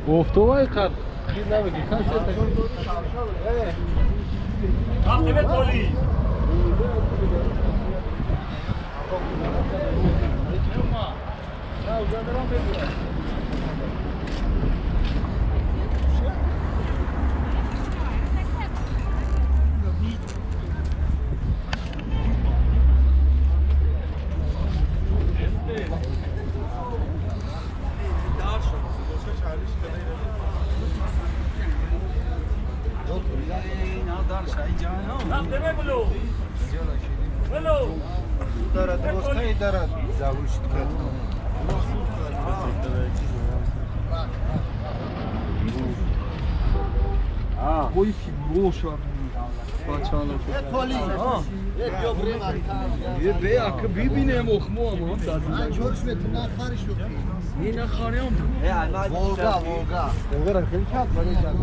گفتوای کار خیلی نمیگی کسی عاقبت پلیس دارد زبون شد Oi, que moço, Paçala. Be akı bibine mokmu ama من جورش بهتون نخری شو ne ne xariyam. Volga Volga Volga خیلی کم ولی جان